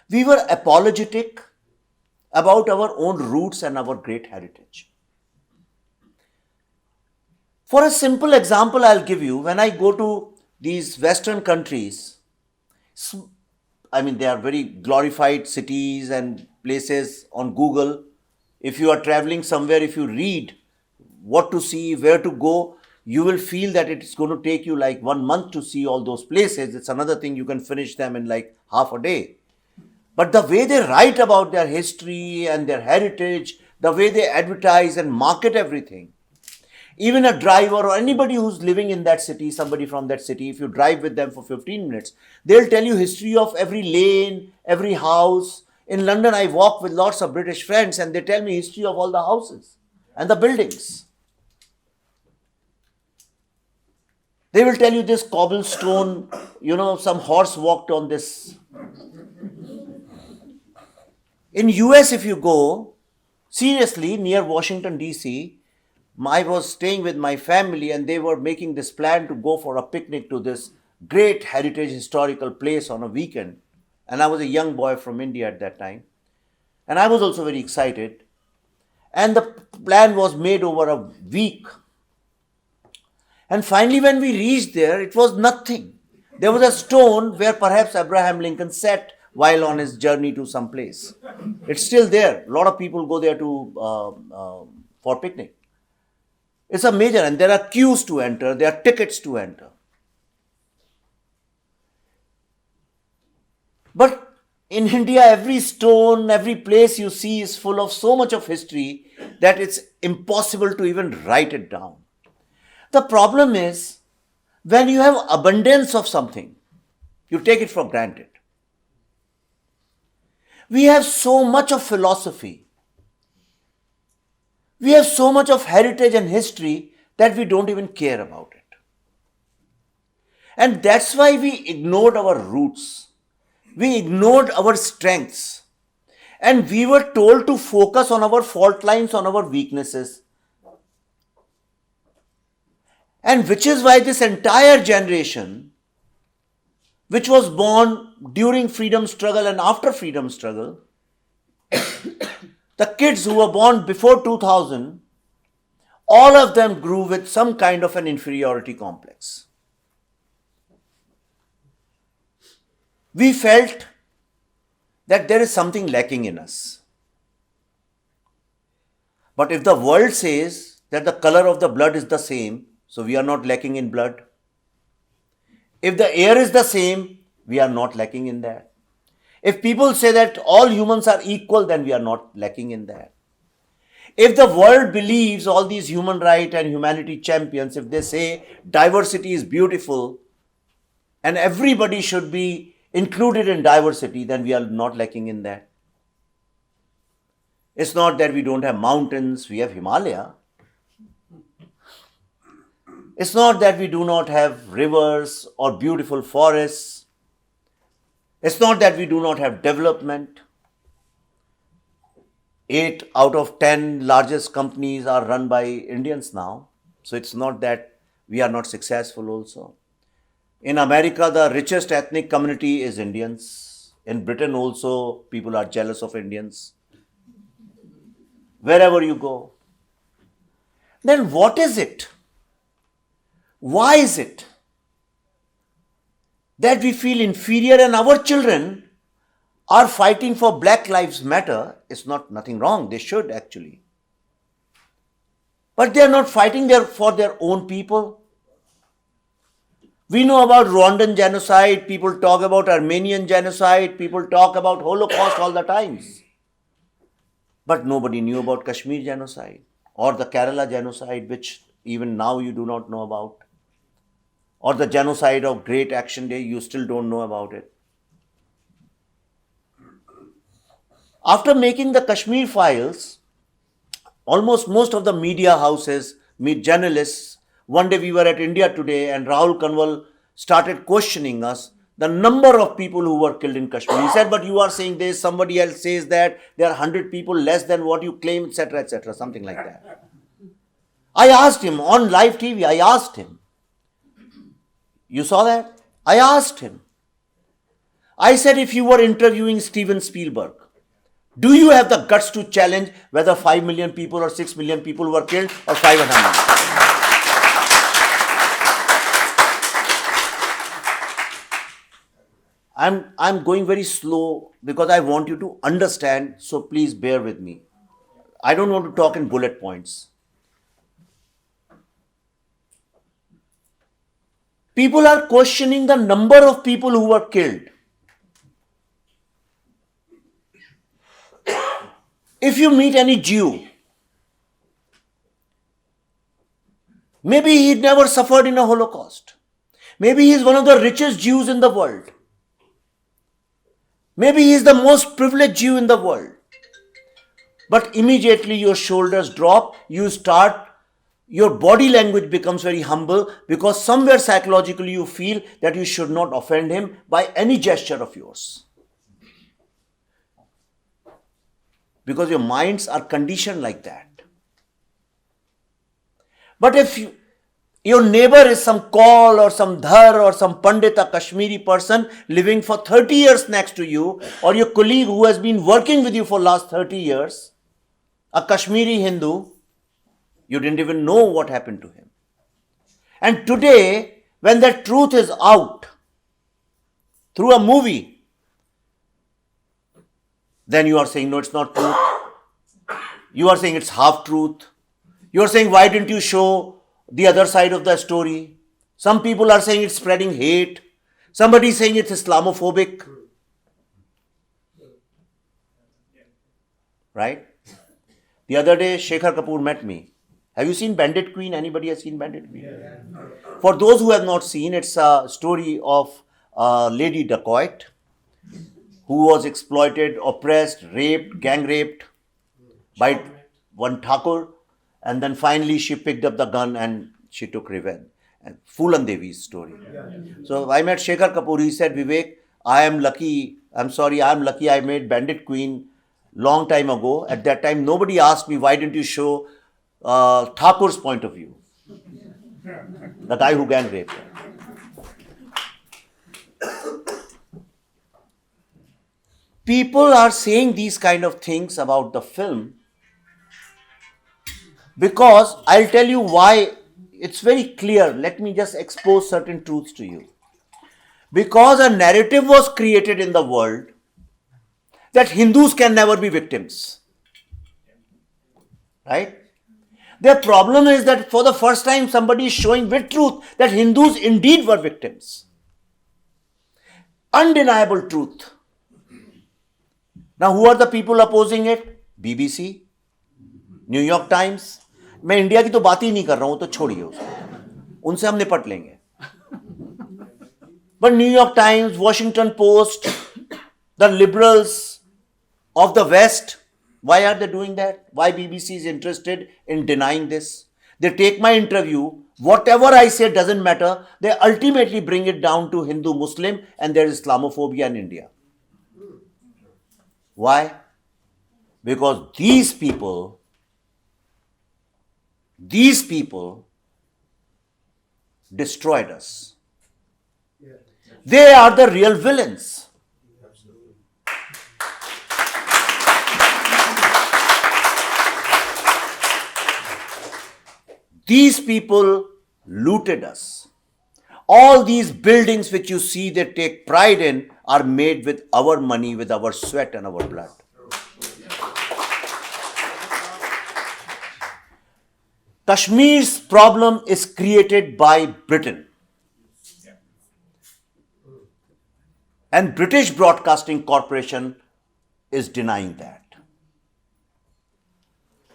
We were apologetic about our own roots and our great heritage. For a simple example, I'll give you. When I go to these Western countries, they are very glorified cities and places on Google. If you are traveling somewhere, if you read what to see, where to go, you will feel that it's going to take you like 1 month to see all those places. It's another thing you can finish them in like half a day. But the way they write about their history and their heritage, the way they advertise and market everything, even a driver or anybody who's living in that city, somebody from that city, if you drive with them for 15 minutes, they'll tell you history of every lane, every house. In London, I walk with lots of British friends and they tell me history of all the houses and the buildings. They will tell you this cobblestone, some horse walked on this. In US, if you go, seriously, near Washington, D.C., I was staying with my family and they were making this plan to go for a picnic to this great heritage historical place on a weekend. And I was a young boy from India at that time. And I was also very excited. And the plan was made over a week. And finally, when we reached there, it was nothing. There was a stone where perhaps Abraham Lincoln sat while on his journey to some place. It's still there. A lot of people go there for picnic. It's a major, and there are queues to enter, there are tickets to enter. But in India, every stone, every place you see is full of so much of history that it's impossible to even write it down. The problem is, when you have abundance of something, you take it for granted. We have so much of philosophy. We have so much of heritage and history that we don't even care about it. And that's why we ignored our roots. We ignored our strengths. And we were told to focus on our fault lines, on our weaknesses. And which is why this entire generation, which was born during freedom struggle and after freedom struggle, the kids who were born before 2000, all of them grew with some kind of an inferiority complex. We felt that there is something lacking in us. But if the world says that the color of the blood is the same, so we are not lacking in blood. If the air is the same, we are not lacking in that. If people say that all humans are equal, then we are not lacking in that. If the world believes, all these human rights and humanity champions, if they say diversity is beautiful and everybody should be included in diversity, then we are not lacking in that. It's not that we don't have mountains, we have Himalaya. It's not that we do not have rivers or beautiful forests. It's not that we do not have development. 8 out of 10 largest companies are run by Indians now. So it's not that we are not successful also. In America, the richest ethnic community is Indians. In Britain also, people are jealous of Indians. Wherever you go. Then what is it? Why is it that we feel inferior and our children are fighting for Black Lives Matter? It's nothing wrong. They should actually. But they are not fighting for their own people. We know about Rwandan genocide. People talk about Armenian genocide. People talk about Holocaust all the times. But nobody knew about Kashmir genocide or the Kerala genocide, which even now you do not know about. Or the genocide of Great Action Day, you still don't know about it. After making the Kashmir files, almost most of the media houses, journalists, one day we were at India Today and Rahul Kanwal started questioning us, the number of people who were killed in Kashmir. He said, but you are saying this, somebody else says that, there are 100 people less than what you claim, etc., something like that. I asked him on live TV, I asked him, you saw that? I asked him, I said, if you were interviewing Steven Spielberg, do you have the guts to challenge whether 5 million people or 6 million people were killed or 500 million? I'm going very slow because I want you to understand, so please bear with me. I don't want to talk in bullet points. People are questioning the number of people who were killed. If you meet any Jew, maybe he never suffered in a Holocaust. Maybe he is one of the richest Jews in the world. Maybe he is the most privileged Jew in the world. But immediately your shoulders drop, your body language becomes very humble because somewhere psychologically you feel that you should not offend him by any gesture of yours. Because your minds are conditioned like that. But if your neighbor is some Kaul or some Dhar or some Pandit, a Kashmiri person living for 30 years next to you, or your colleague who has been working with you for last 30 years, a Kashmiri Hindu, you didn't even know what happened to him. And today, when that truth is out through a movie, then you are saying, no, it's not truth. You are saying it's half truth. You are saying, why didn't you show the other side of the story? Some people are saying it's spreading hate. Somebody is saying it's Islamophobic. Right? The other day, Shekhar Kapoor met me. Have you seen Bandit Queen? Anybody has seen Bandit Queen? Yeah. For those who have not seen, it's a story of a lady dacoit who was exploited, oppressed, raped, gang raped by one Thakur, and then finally she picked up the gun and she took revenge. And Phulan Devi's story. So I met Shekhar Kapoor. He said, Vivek, I'm lucky I made Bandit Queen long time ago. At that time, nobody asked me, why didn't you show Thakur's point of view? The guy who gang raped her. People are saying these kind of things about the film because I'll tell you why. It's very clear. Let me just expose certain truths to you. Because a narrative was created in the world that Hindus can never be victims. Right? Their problem is that for the first time somebody is showing with truth that Hindus indeed were victims. Undeniable truth. Now who are the people opposing it? BBC, New York Times. मैं India की तो बात ही नहीं कर रहा हूं, तो छोड़िए उसको, उनसे हम निपट लेंगे. But New York Times, Washington Post, the liberals of the West, why are they doing that? Why BBC is interested in denying this? They take my interview, whatever I say doesn't matter, they ultimately bring it down to Hindu Muslim and there is Islamophobia in India. Why? Because these people destroyed us. They are the real villains. These people looted us. All these buildings which you see they take pride in are made with our money, with our sweat and our blood. Kashmir's problem is created by Britain. And British Broadcasting Corporation is denying that.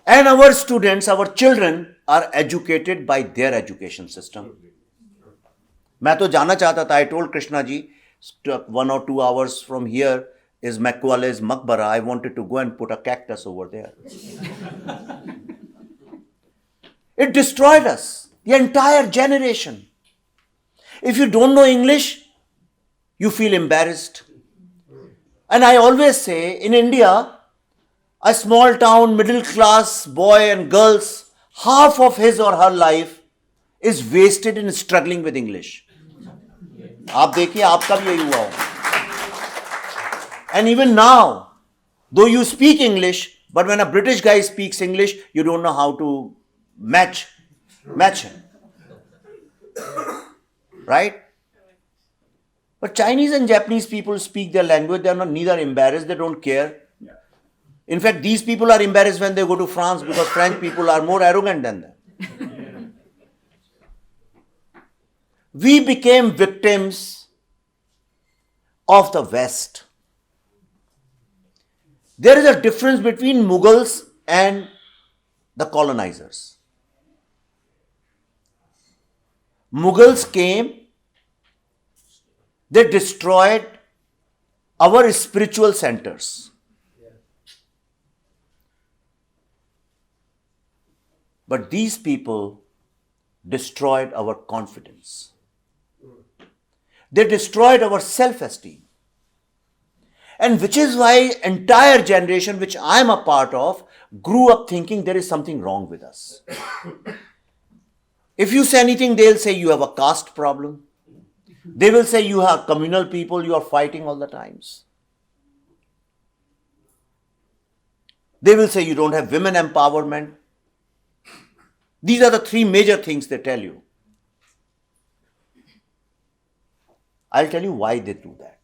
And our students, our children are educated by their education system. मैं तो जाना चाहता था, I told Krishna ji, 1 or 2 hours from here is Macaulays Maqbara. I wanted to go and put a cactus over there. It destroyed us, the entire generation. If you don't know English, you feel embarrassed. And I always say, in India, a small town, middle class boy and girls, half of his or her life is wasted in struggling with English. आप देखिए आपका भी यही हुआ हो. And even now, though you speak English, but when a British guy speaks English, you don't know how to match him. Right? But Chinese and Japanese people speak their language. They are neither embarrassed, they don't care. In fact, these people are embarrassed when they go to France because French people are more arrogant than them. We became victims of the West. There is a difference between Mughals and the colonizers. Mughals came, they destroyed our spiritual centers. But these people destroyed our confidence. They destroyed our self-esteem. And which is why entire generation, which I am a part of, grew up thinking there is something wrong with us. If you say anything, they'll say you have a caste problem. They will say you have communal people, you are fighting all the times. They will say you don't have women empowerment. These are the three major things they tell you. I'll tell you why they do that.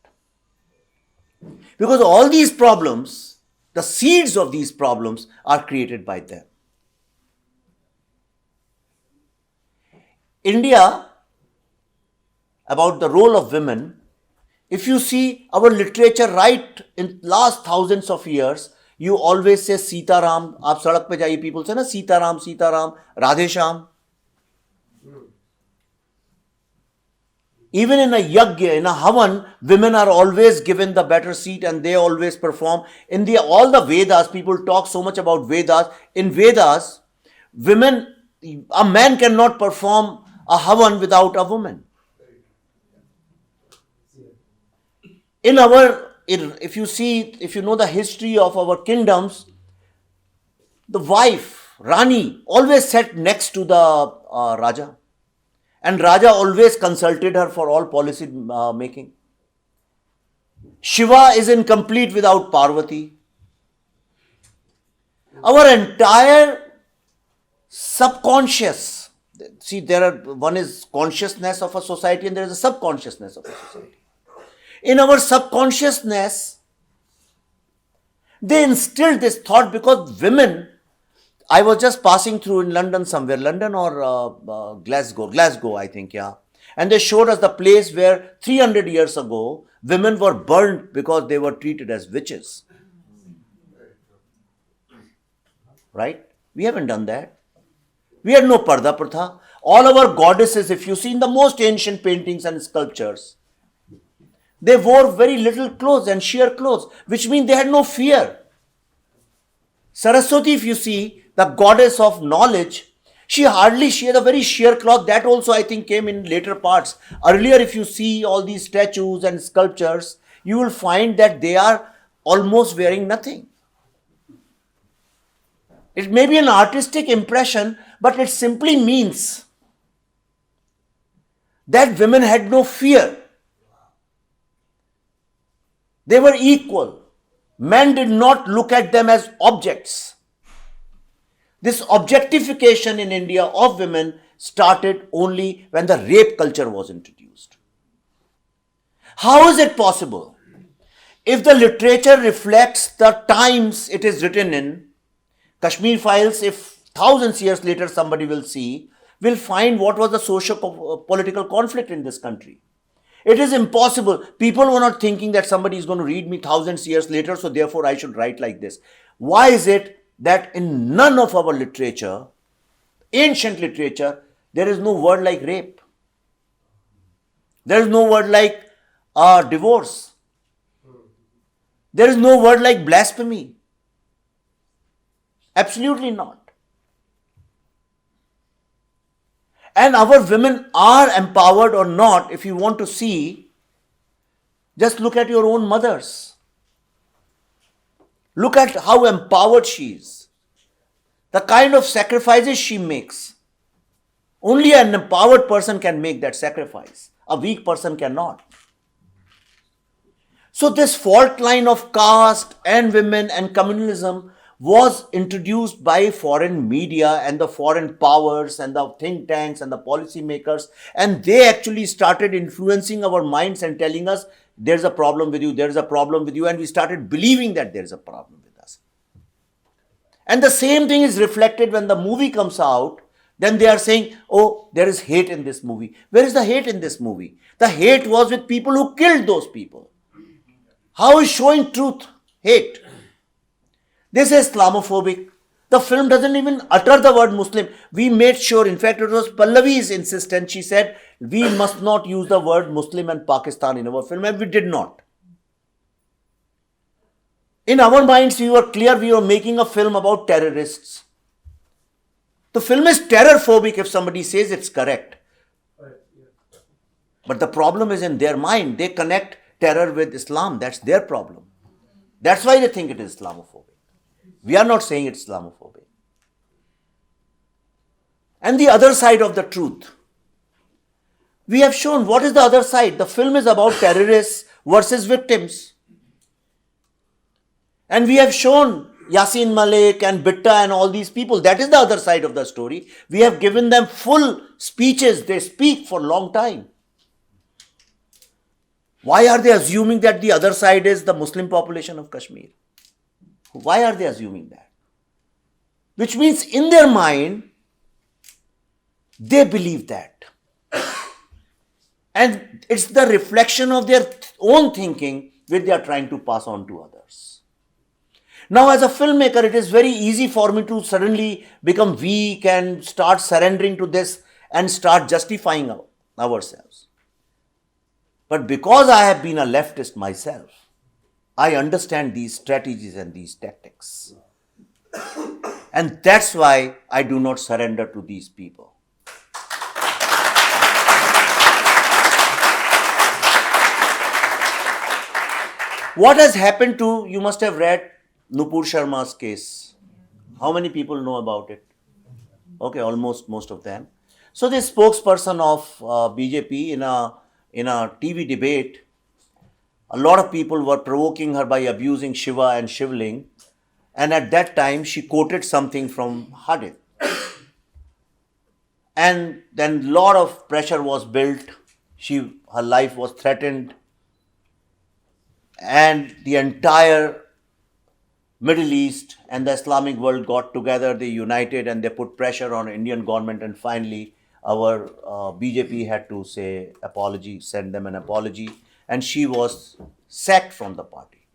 Because all these problems, the seeds of these problems are created by them. India, about the role of women, if you see our literature right in last thousands of years, you always say Sita Ram. Aap sadak pe jaiye, people say na Sita Ram, Radhe Shyam. Even in a yagya, in a havan, women are always given the better seat and they always perform. In all the Vedas, people talk so much about Vedas. In Vedas, a man cannot perform a havan without a woman. If you know the history of our kingdoms, the wife, Rani, always sat next to the Raja. And Raja always consulted her for all policy making. Shiva is incomplete without Parvati. Our entire subconscious, see, one is consciousness of a society and there is a subconsciousness of a society. In our subconsciousness, they instilled this thought because women, I was just passing through in London somewhere, London or Glasgow, I think, yeah. And they showed us the place where 300 years ago, women were burnt because they were treated as witches. Right? We haven't done that. We had no Parda Pratha. All our goddesses, if you see in the most ancient paintings and sculptures, they wore very little clothes and sheer clothes, which means they had no fear. Saraswati, if you see, the goddess of knowledge, she had a very sheer cloth. That also, I think, came in later parts. Earlier, if you see all these statues and sculptures, you will find that they are almost wearing nothing. It may be an artistic impression, but it simply means that women had no fear. They were equal. Men did not look at them as objects. This objectification in India of women started only when the rape culture was introduced. How is it possible? If the literature reflects the times it is written in, Kashmir Files, if thousands years later somebody will see, will find what was the socio-political conflict in this country. It is impossible. People were not thinking that somebody is going to read me thousands years later, so therefore I should write like this. Why is it that in none of our literature, ancient literature, there is no word like rape? There is no word like divorce. There is no word like blasphemy. Absolutely not. And our women are empowered or not, if you want to see, just look at your own mothers. Look at how empowered she is. The kind of sacrifices she makes. Only an empowered person can make that sacrifice. A weak person cannot. So this fault line of caste and women and communalism was introduced by foreign media and the foreign powers and the think tanks and the policymakers, and they actually started influencing our minds and telling us there's a problem with you, there's a problem with you, and we started believing that there's a problem with us. And the same thing is reflected when the movie comes out. Then they are saying, oh, there is hate in this movie. Where is the hate in this movie? The hate was with people who killed those people. How is showing truth hate? This is Islamophobic. The film doesn't even utter the word Muslim. We made sure, in fact, it was Pallavi's insistence. She said, we must not use the word Muslim and Pakistan in our film, and we did not. In our minds, we were clear we were making a film about terrorists. The film is terror-phobic if somebody says it's correct. But the problem is in their mind. They connect terror with Islam. That's their problem. That's why they think it is Islamophobic. We are not saying it's Islamophobic. And the other side of the truth. We have shown what is the other side. The film is about terrorists versus victims. And we have shown Yasin Malik and Bitta and all these people. That is the other side of the story. We have given them full speeches. They speak for a long time. Why are they assuming that the other side is the Muslim population of Kashmir? Why are they assuming that? Which means in their mind, they believe that. And it's the reflection of their own thinking which they are trying to pass on to others. Now, as a filmmaker, it is very easy for me to suddenly become weak and start surrendering to this and start justifying ourselves. But because I have been a leftist myself, I understand these strategies and these tactics. And that's why I do not surrender to these people. What has happened to, you must have read Nupur Sharma's case. How many people know about it? Okay, almost most of them. So the spokesperson of BJP in a TV debate, a lot of people were provoking her by abusing Shiva and Shivling. And at that time, she quoted something from Hadith. And then a lot of pressure was built. Her life was threatened. And the entire Middle East and the Islamic world got together, they united and they put pressure on Indian government, and finally our BJP had to say apology, send them an apology, and she was sacked from the party.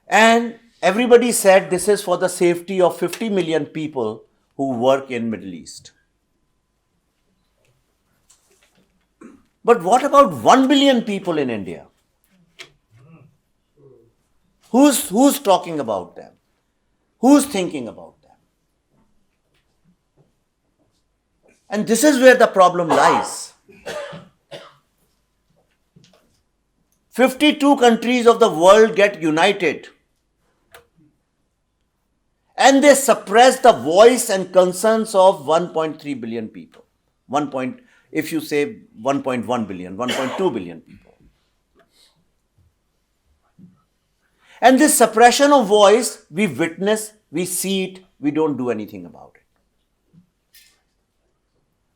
And everybody said this is for the safety of 50 million people who work in Middle East. But what about 1 billion people in India? Who's talking about them? Who's thinking about them? And this is where the problem lies. 52 countries of the world get united and they suppress the voice and concerns of 1.3 billion people. If you say 1.1 billion, 1.2 billion people. And this suppression of voice, we witness, we see it, we don't do anything about it.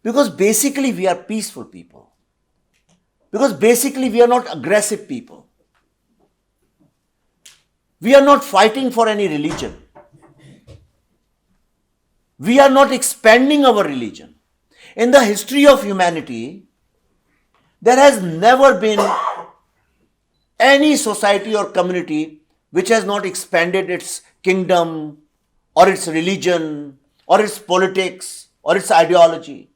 Because basically we are peaceful people. Because basically we are not aggressive people. We are not fighting for any religion. We are not expanding our religion. In the history of humanity, there has never been any society or community which has not expanded its kingdom or its religion or its politics or its ideology.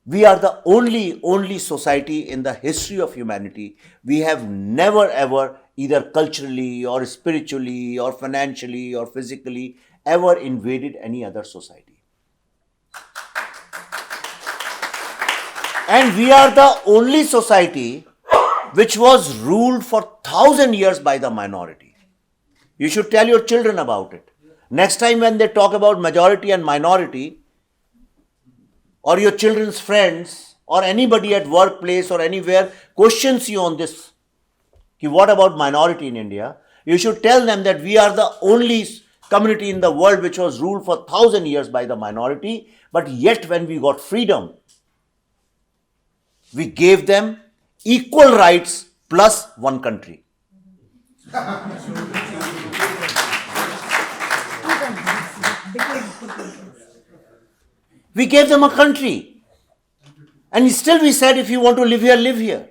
We are the only society in the history of humanity. We have never ever, either culturally or spiritually or financially or physically, ever invaded any other society. And we are the only society which was ruled for 1,000 years by the minority. You should tell your children about it. Next time when they talk about majority and minority, or your children's friends or anybody at workplace or anywhere questions you on this, what about minority in India, you should tell them that we are the only community in the world which was ruled for 1,000 years by the minority, but yet when we got freedom, we gave them equal rights plus one country. We gave them a country. And still we said, if you want to live here, live here.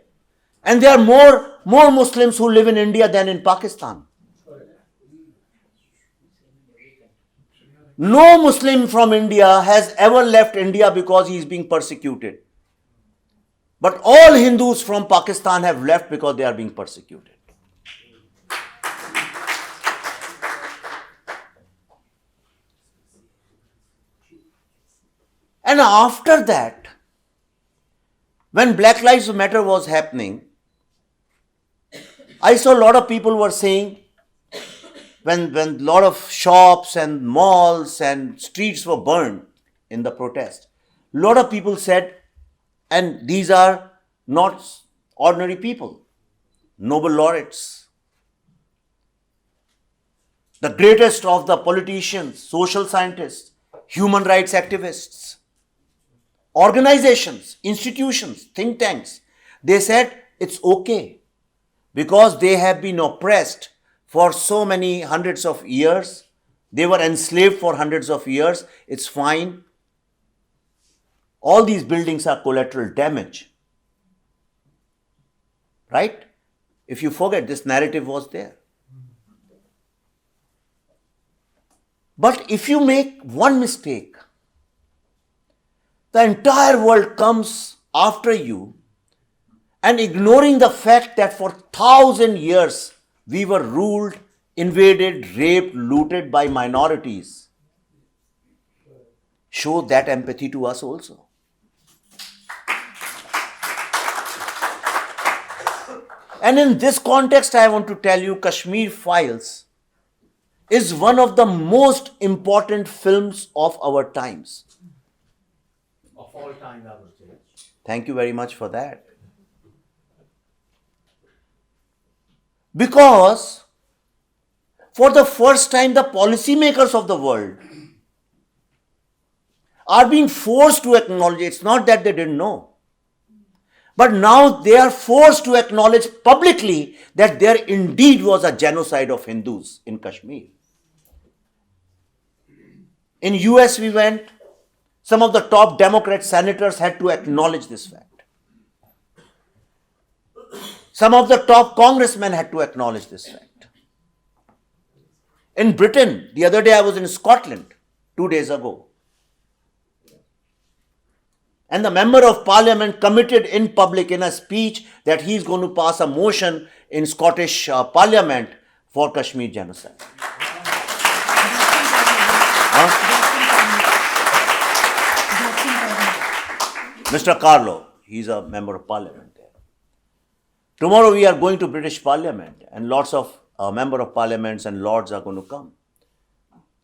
And there are more Muslims who live in India than in Pakistan. No Muslim from India has ever left India because he is being persecuted. But all Hindus from Pakistan have left because they are being persecuted. And after that, when Black Lives Matter was happening, I saw a lot of people were saying, when a lot of shops and malls and streets were burned in the protest, a lot of people said, and these are not ordinary people, Nobel laureates, the greatest of the politicians, social scientists, human rights activists, organizations, institutions, think tanks. They said it's okay because they have been oppressed for so many hundreds of years. They were enslaved for hundreds of years. It's fine. All these buildings are collateral damage. Right? If you forget, this narrative was there. But if you make one mistake, the entire world comes after you, and ignoring the fact that for 1,000 years we were ruled, invaded, raped, looted by minorities. Show that empathy to us also. And in this context, I want to tell you, Kashmir Files is one of the most important films of our times. Of all time, I would say. Thank you very much for that. Because for the first time, the policymakers of the world are being forced to acknowledge, it's not that they didn't know, but now they are forced to acknowledge publicly that there indeed was a genocide of Hindus in Kashmir. In US we went, some of the top Democrat senators had to acknowledge this fact. Some of the top congressmen had to acknowledge this fact. In Britain, the other day I was in Scotland, 2 days ago. And the member of parliament committed in public in a speech that he is going to pass a motion in Scottish parliament for Kashmir genocide. Mr. Carlo, he's a member of parliament there. Tomorrow we are going to British Parliament and lots of member of parliaments and lords are going to come.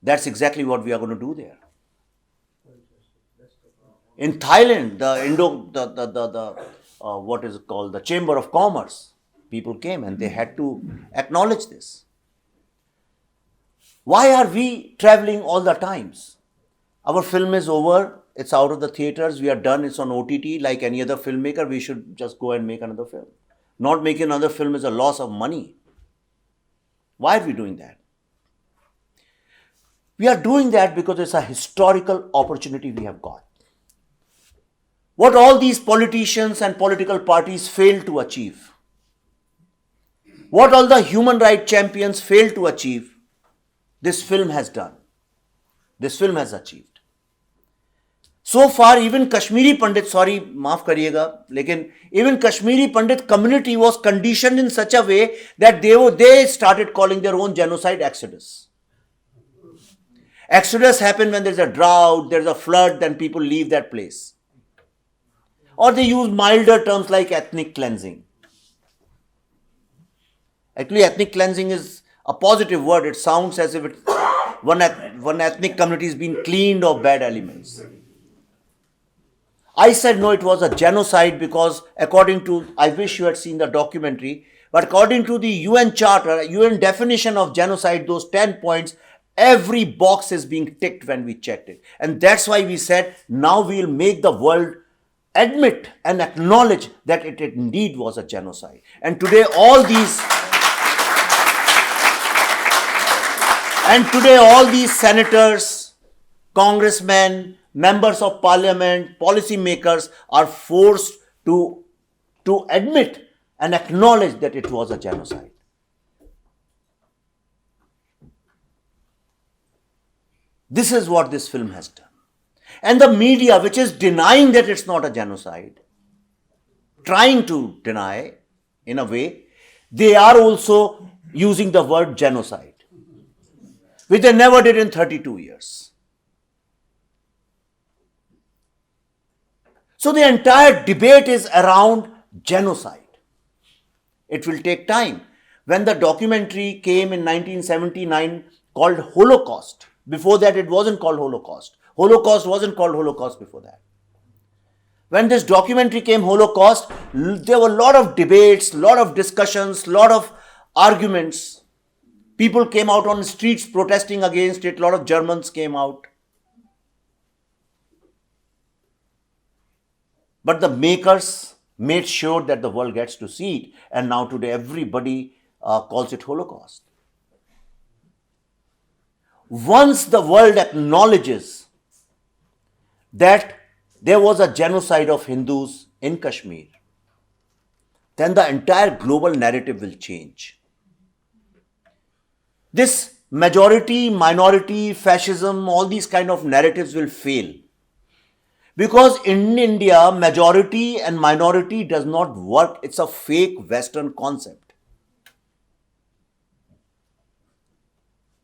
That's exactly what we are going to do there. In Thailand, the Chamber of Commerce, people came and they had to acknowledge this. Why are we traveling all the times? Our film is over, it's out of the theaters, we are done, it's on OTT. Like any other filmmaker, we should just go and make another film. Not making another film is a loss of money. Why are we doing that? We are doing that because it's a historical opportunity we have got. What all these politicians and political parties failed to achieve, what all the human rights champions failed to achieve, this film has done. This film has achieved. So far, even Kashmiri Pandit, sorry, maaf kariyega, lekin even Kashmiri Pandit community was conditioned in such a way that they started calling their own genocide exodus. Exodus happens when there's a drought, there's a flood, then people leave that place. Or they use milder terms like ethnic cleansing. Actually, ethnic cleansing is a positive word. It sounds as if one ethnic community is being cleaned of bad elements. I said no, it was a genocide because according to, I wish you had seen the documentary, but according to the UN Charter, UN definition of genocide, those 10 points, every box is being ticked when we checked it. And that's why we said now we'll make the world admit and acknowledge that it indeed was a genocide. And today all these senators, congressmen, members of parliament, policymakers are forced to admit and acknowledge that it was a genocide. This is what this film has done. And the media, which is denying that it's not a genocide, trying to deny in a way, they are also using the word genocide, which they never did in 32 years. So the entire debate is around genocide. It will take time. When the documentary came in 1979 called Holocaust, before that it wasn't called Holocaust. Holocaust wasn't called Holocaust before that. When this documentary came, Holocaust, there were a lot of debates, a lot of discussions, a lot of arguments. People came out on the streets protesting against it. A lot of Germans came out. But the makers made sure that the world gets to see it. And now today everybody calls it Holocaust. Once the world acknowledges that there was a genocide of Hindus in Kashmir, then the entire global narrative will change. This majority, minority, fascism, all these kind of narratives will fail. Because in India, majority and minority does not work. It's a fake Western concept.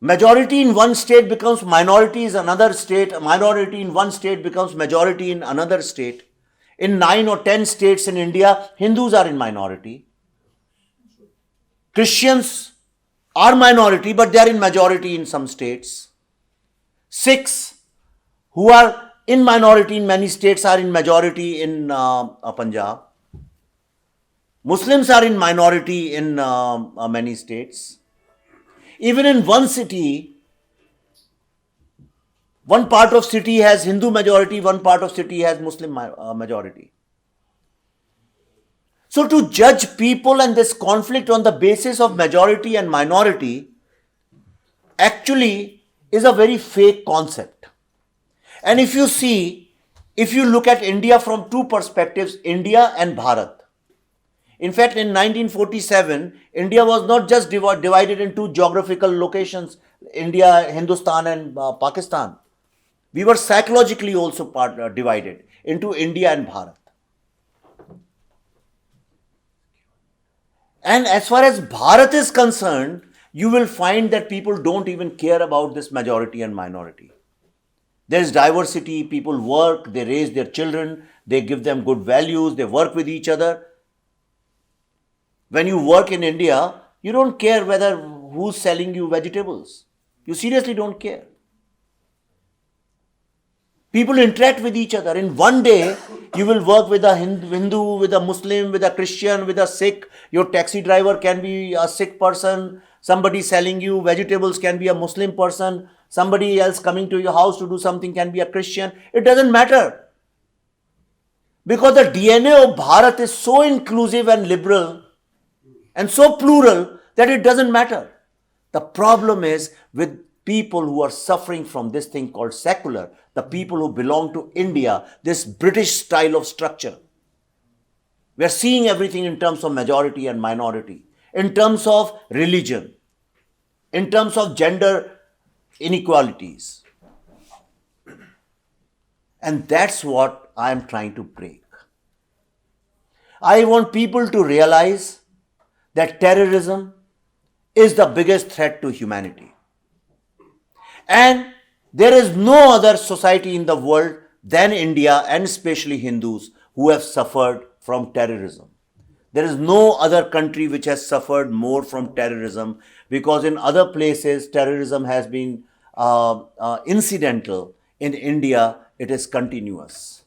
Majority in one state becomes minority in another state. Minority in one state becomes majority in another state. In 9 or 10 states in India, Hindus are in minority. Christians are minority, but they are in majority in some states. Sikhs, who are in minority in many states, are in majority in Punjab. Muslims are in minority in many states. Even in one city, one part of city has Hindu majority, one part of city has Muslim majority. So to judge people and this conflict on the basis of majority and minority actually is a very fake concept. And if you look at India from two perspectives, India and Bharat. In fact, in 1947, India was not just divided into geographical locations, India, Hindustan and Pakistan. We were psychologically also divided into India and Bharat. And as far as Bharat is concerned, you will find that people don't even care about this majority and minority. There is diversity, people work, they raise their children, they give them good values, they work with each other. When you work in India, you don't care whether who's selling you vegetables. You seriously don't care. People interact with each other. In one day, you will work with a Hindu, with a Muslim, with a Christian, with a Sikh. Your taxi driver can be a Sikh person. Somebody selling you vegetables can be a Muslim person. Somebody else coming to your house to do something can be a Christian. It doesn't matter. Because the DNA of Bharat is so inclusive and liberal and so plural that it doesn't matter. The problem is with people who are suffering from this thing called secular, the people who belong to India, this British style of structure. We are seeing everything in terms of majority and minority, in terms of religion, in terms of gender inequalities. And that's what I am trying to break. I want people to realize that terrorism is the biggest threat to humanity. And there is no other society in the world than India, and especially Hindus, who have suffered from terrorism. There is no other country which has suffered more from terrorism, because in other places terrorism has been incidental. In India, it is continuous.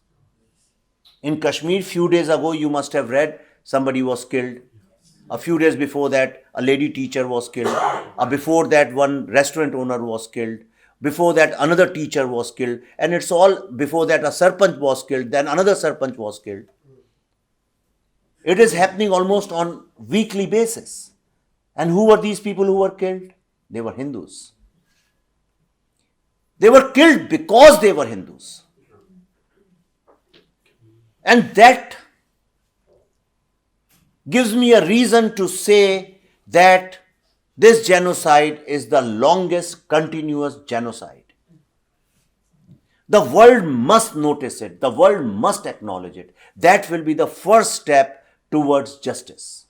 In Kashmir, few days ago, you must have read, somebody was killed. A few days before that, a lady teacher was killed. Before that, one restaurant owner was killed. Before that, another teacher was killed. And it's all, before that, a sarpanch was killed. Then another sarpanch was killed. It is happening almost on weekly basis. And who were these people who were killed? They were Hindus. They were killed because they were Hindus. And that gives me a reason to say that this genocide is the longest continuous genocide. The world must notice it. The world must acknowledge it. That will be the first step towards justice.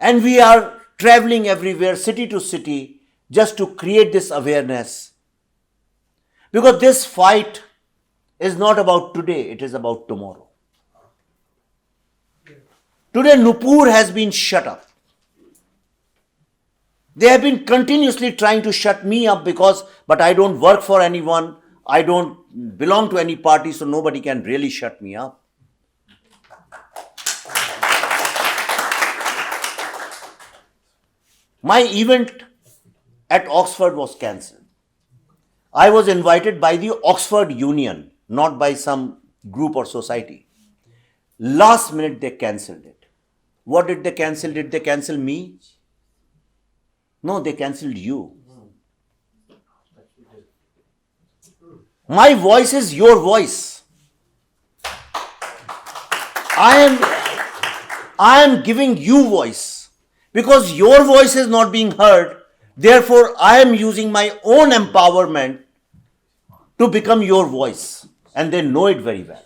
And we are traveling everywhere, city to city, just to create this awareness. Because this fight is not about today, it is about tomorrow. Today, Nupur has been shut up. They have been continuously trying to shut me up but I don't work for anyone. I don't belong to any party, so nobody can really shut me up. My event at Oxford was cancelled. I was invited by the Oxford Union, not by some group or society. Last minute they cancelled it. What did they cancel? Did they cancel me? No, they cancelled you. My voice is your voice. I am giving you voice because your voice is not being heard. Therefore, I am using my own empowerment to become your voice. And they know it very well.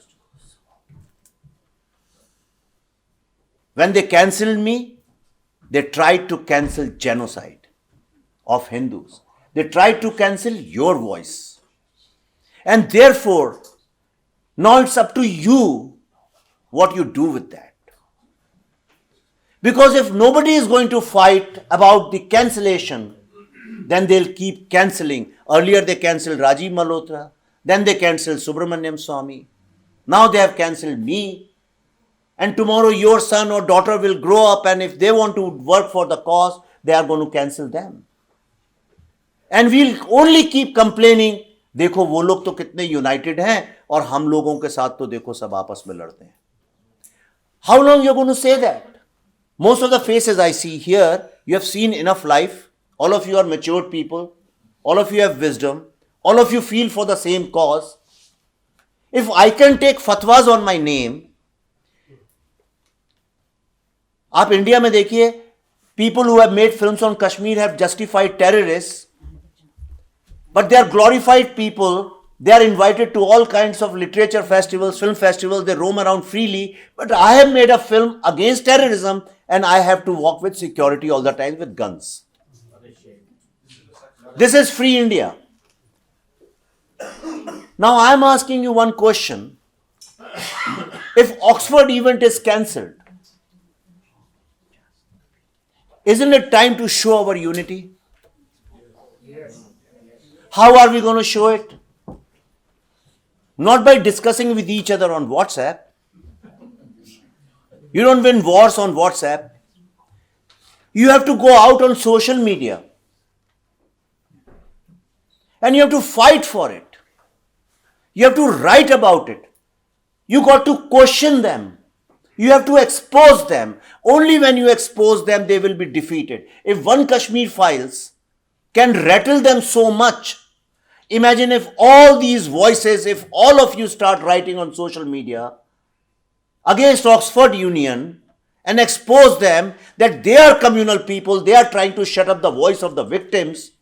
When they cancelled me, they tried to cancel genocide of Hindus. They tried to cancel your voice. And therefore, now it's up to you what you do with that. Because if nobody is going to fight about the cancellation, then they'll keep cancelling. Earlier they cancelled Rajiv Malhotra, then they cancelled Subramaniam Swamy. Now they have cancelled me. And tomorrow your son or daughter will grow up, and if they want to work for the cause, they are going to cancel them. And we'll only keep complaining, देखो वो लोग तो कितने united हैं और हम लोगों के साथ तो देखो सब आपस में लड़ते हैं. How long you're going to say that? Most of the faces I see here, you have seen enough life. All of you are matured people. All of you have wisdom. All of you feel for the same cause. If I can take fatwas on my name, आप India में देखिए, people who have made films on Kashmir have justified terrorists, but they are glorified people. They are invited to all kinds of literature festivals, film festivals. They roam around freely. But I have made a film against terrorism, and I have to walk with security all the time with guns. This is free India. Now I am asking you one question. If Oxford event is cancelled, isn't it time to show our unity? How are we going to show it? Not by discussing with each other on WhatsApp. You don't win wars on WhatsApp. You have to go out on social media. And you have to fight for it. You have to write about it. You got to question them. You have to expose them. Only when you expose them, they will be defeated. If one Kashmir Files can rattle them so much, imagine if all these voices, if all of you start writing on social media against Oxford Union and expose them that they are communal people, they are trying to shut up the voice of the victims,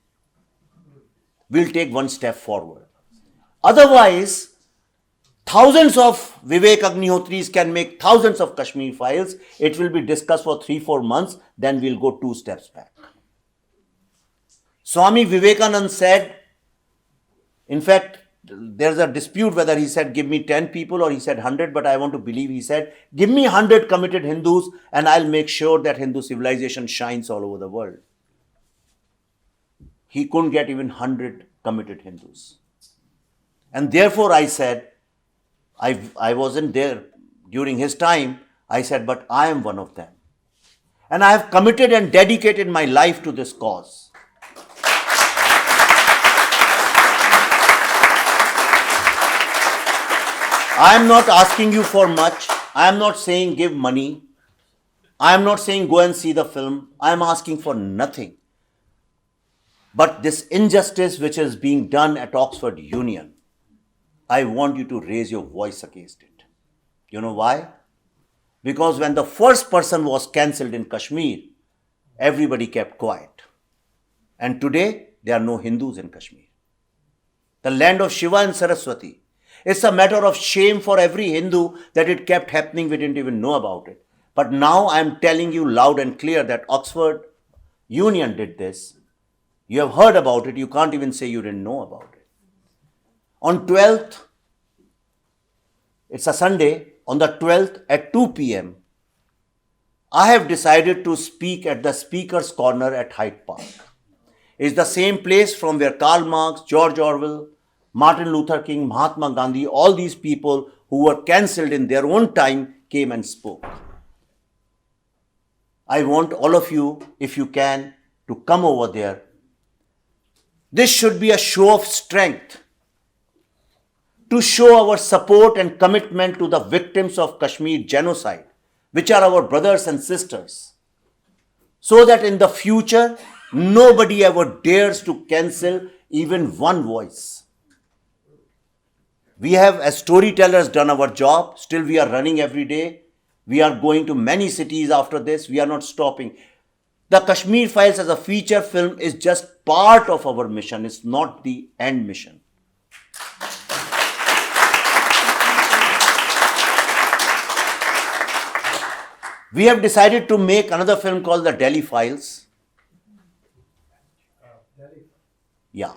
we'll take one step forward. Otherwise, thousands of Vivek Agnihotris can make thousands of Kashmir Files. It will be discussed for 3-4 months, then we'll go 2 steps back. Swami Vivekananda said, in fact, there's a dispute whether he said, give me 10 people or he said 100, but I want to believe he said, give me 100 committed Hindus and I'll make sure that Hindu civilization shines all over the world. He couldn't get even 100 committed Hindus. And therefore I said, I wasn't there during his time. I said, but I am one of them. And I have committed and dedicated my life to this cause. I am not asking you for much. I am not saying give money. I am not saying go and see the film. I am asking for nothing. But this injustice which is being done at Oxford Union, I want you to raise your voice against it. You know why? Because when the first person was cancelled in Kashmir, everybody kept quiet. And today, there are no Hindus in Kashmir. The land of Shiva and Saraswati. It's a matter of shame for every Hindu that it kept happening. We didn't even know about it. But now I'm telling you loud and clear that Oxford Union did this. You have heard about it. You can't even say you didn't know about it. On 12th, it's a Sunday, on the 12th at 2 p.m., I have decided to speak at the Speaker's Corner at Hyde Park. It's the same place from where Karl Marx, George Orwell, Martin Luther King, Mahatma Gandhi, all these people who were cancelled in their own time came and spoke. I want all of you, if you can, to come over there. This should be a show of strength to show our support and commitment to the victims of Kashmir genocide, which are our brothers and sisters, so that in the future, nobody ever dares to cancel even one voice. We have, as storytellers, done our job. Still, we are running every day. We are going to many cities after this. We are not stopping. The Kashmir Files as a feature film is just part of our mission. It's not the end mission. We have decided to make another film called The Delhi Files. Yeah.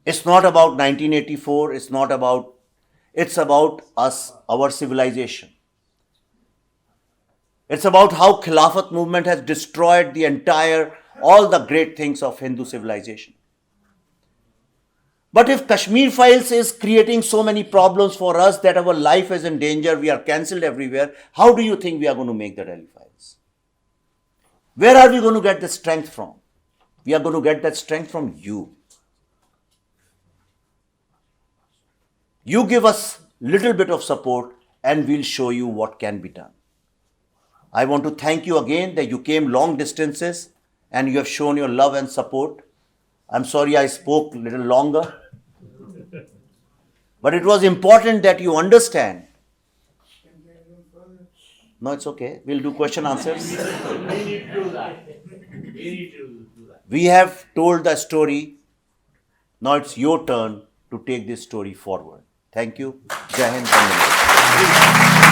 It's not about 1984. It's about us, our civilization. It's about how Khilafat movement has destroyed all the great things of Hindu civilization. But if Kashmir Files is creating so many problems for us that our life is in danger, we are cancelled everywhere, how do you think we are going to make the Delhi Files? Where are we going to get the strength from? We are going to get that strength from you. You give us little bit of support and we'll show you what can be done. I want to thank you again that you came long distances and you have shown your love and support. I'm sorry I spoke a little longer. But it was important that you understand. No, it's okay. We'll do question answers. We need to do that. We have told the story. Now it's your turn to take this story forward. Thank you. Jai Hind. Vande Mataram.